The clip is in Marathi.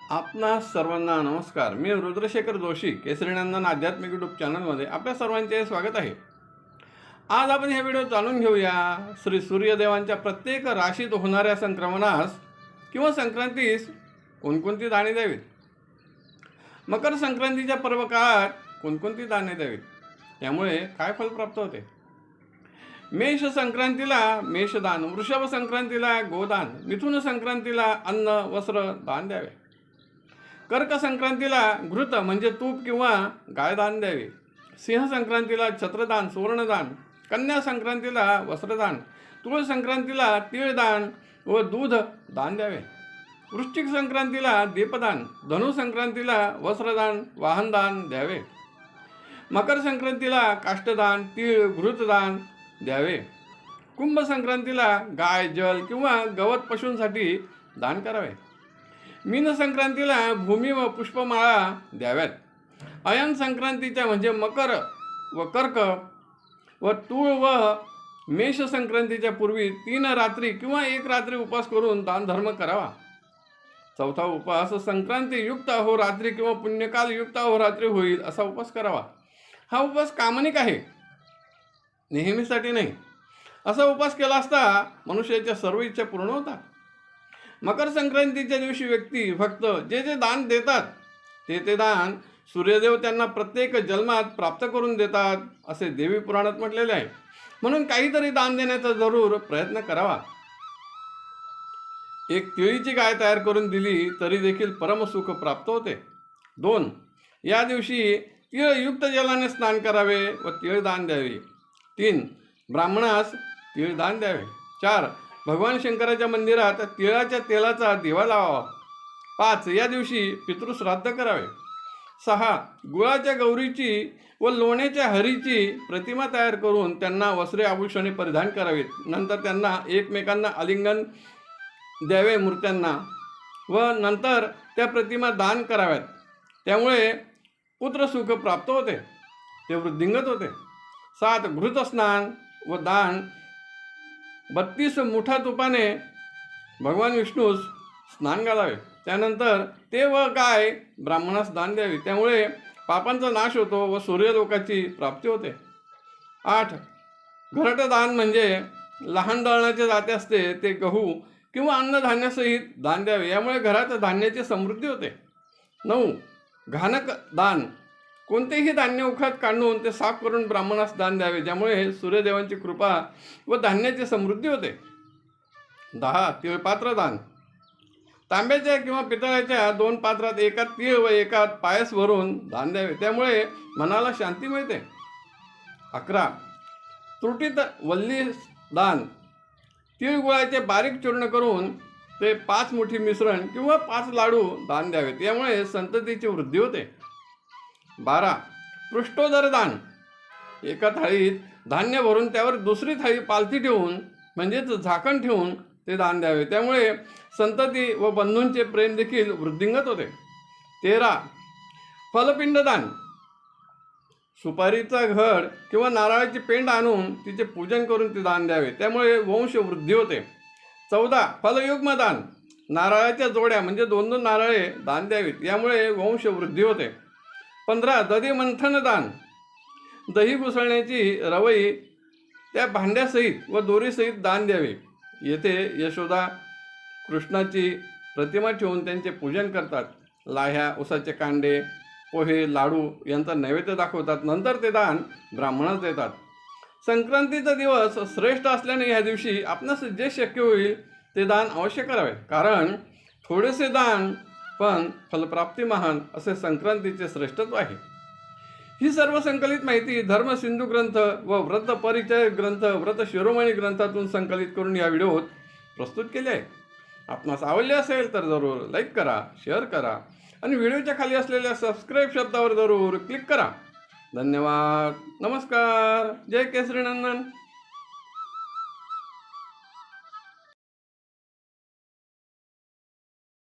आपणा सर्वांना नमस्कार. मी रुद्रशेखर जोशी, केसरीनंदन आध्यात्मिक यूट्यूब चॅनलमध्ये आपल्या सर्वांचे स्वागत आहे. आज आपण हे व्हिडिओ जाणून घेऊया श्री सूर्यदेवांच्या प्रत्येक राशीत होणाऱ्या संक्रमणास किंवा संक्रांतीस कोणकोणती दाणे द्यावीत, मकर संक्रांतीच्या पर्व काळात कोणकोणती दाणे द्यावीत, त्यामुळे काय फल प्राप्त होते. मेष संक्रांतीला मेषदान, वृषभ संक्रांतीला गोदान, मिथुन संक्रांतीला अन्न वस्त्र दान द्यावे. कर्क संक्रांतीला घृत म्हणजे तूप किंवा गायदान द्यावे. सिंह संक्रांतीला छत्रदान सुवर्णदान, कन्या संक्रांतीला वस्त्रदान, तुळ संक्रांतीला तीळदान व दूध दान द्यावे. वृश्चिक संक्रांतीला दीपदान, धनु संक्रांतीला वस्त्रदान वाहनदान द्यावे. मकर संक्रांतीला काष्टदान तीळ घृतदान द्यावे. कुंभ संक्रांतीला गाय जल किंवा गवत पशूंसाठी दान करावे. मीन संक्रांतीला भूमी व पुष्पमाळा द्याव्यात. अयन संक्रांतीच्या म्हणजे मकर व कर्क व तूळ व मेष संक्रांतीच्या पूर्वी 3 रात्री किंवा 1 रात्री उपवास करून दानधर्म करावा. चौथा उपवास संक्रांती युक्त अहोरात्री किंवा पुण्यकाल युक्त अहोरात्री होईल असा उपवास करावा. हा उपवास कामनिक आहे, नेहमीसाठी नाही. असा उपवास केला असता मनुष्याच्या सर्व इच्छा पूर्ण होतात. मकर संक्रांतीच्या दिवशी व्यक्ती भक्त जे जे दान देतात ते दान सूर्यदेव त्यांना प्रत्येक जन्मात प्राप्त करून देतात असे देवी पुराणात म्हटलेले आहे. म्हणून काहीतरी दान देण्याचा जरूर प्रयत्न करावा. एक तिळीची गाय तयार करून दिली तरी देखील परमसुख प्राप्त होते. 2. या दिवशी तिळयुक्त जलाने स्नान करावे व तिळदान द्यावे. 3. ब्राह्मणास तिळदान द्यावे. 4. भगवान शंकराच्या मंदिरात तिळाच्या तेलाचा दिवा लावावा. 5. या दिवशी पितृश्राद्ध करावे. 6. गुळाच्या गौरीची व लोण्याच्या हरीची प्रतिमा तयार करून त्यांना वस्त्रे आभूषणे परिधान करावीत. नंतर त्यांना एकमेकांना आलिंगन द्यावे मूर्त्यांना व नंतर त्या प्रतिमा दान कराव्यात. त्यामुळे पुत्रसुख प्राप्त होते, ते वृद्धिंगत होते. 7. घृत स्नान व दान 32 मुठा तुपाने भगवान विष्णूस स्नान घालावे. त्यानंतर ते व गाय ब्राह्मणास दान द्यावी. त्यामुळे पापांचा नाश होतो व सूर्यलोकाची प्राप्ती होते. 8. घरटदान म्हणजे लहान दळणाचे जाते असते ते गहू किंवा अन्नधान्यासहित दान द्यावे. यामुळे घरात धान्याची समृद्धी होते. 9. घाणक दान, कोणतेही धान्य उखळत काढून ते साफ करून ब्राह्मणास दान द्यावे, ज्यामुळे सूर्यदेवांची कृपा व धान्याची समृद्धी होते. 10. तिळपात्र दान, तांब्याच्या किंवा पितळाच्या 2 पात्रात एकात तीळ व एकात पायस भरून दान द्यावे. त्यामुळे मनाला शांती मिळते. 11. त्रुटीत वल्ली दान, तिळगुळाचे बारीक चूर्ण करून ते 5 मुठी मिश्रण किंवा 5 लाडू दान द्यावेत. यामुळे संततीची वृद्धी होते. 12. पृष्ठोदर दान, एका थाळीत धान्य भरून त्यावर दुसरी थाळी पालथी ठेवून म्हणजेच झाकण ठेवून ते दान द्यावे. त्यामुळे संतती व बंधूंचे प्रेम देखील वृद्धिंगत होते. 13. फलपिंड दान, सुपारीचा घड किंवा नारळाची पेंड आणून तिचे पूजन करून ते दान द्यावे. त्यामुळे वंश वृद्धी होते. 14. फलयुग्म दान, नारळाच्या जोड्या म्हणजे 2-2 नारळे दान द्यावीत. यामुळे वंश वृद्धी होते. 15. दधी मंथन दान, दही घुसळण्याची रवई त्या भांड्यासहित व दोरीसहित दान द्यावे. येथे यशोदा कृष्णाची प्रतिमा ठेवून त्यांचे पूजन करतात. लाह्या उसाचे कांडे पोहे लाडू यांचा नैवेद्य दाखवतात. नंतर ते दान ब्राह्मणास देतात. संक्रांतीचा दिवस श्रेष्ठ असल्याने या दिवशी आपणास जे शक्य होईल ते दान अवश्य करावे, कारण थोडेसे दान पण फलप्राप्ती महान असे संक्रांतीचे श्रेष्ठत्व आहे. ही सर्व संकलित माहिती धर्म सिंधू ग्रंथ व व्रत परिचय ग्रंथ व्रत शिरोमणी ग्रंथातून संकलित करून या व्हिडिओत प्रस्तुत केले आहे. आपणास आवडले असेल तर जरूर लाईक करा, शेअर करा आणि व्हिडिओच्या खाली असलेल्या सबस्क्राईब शब्दावर जरूर क्लिक करा. धन्यवाद. नमस्कार. जय केसरीनंदन.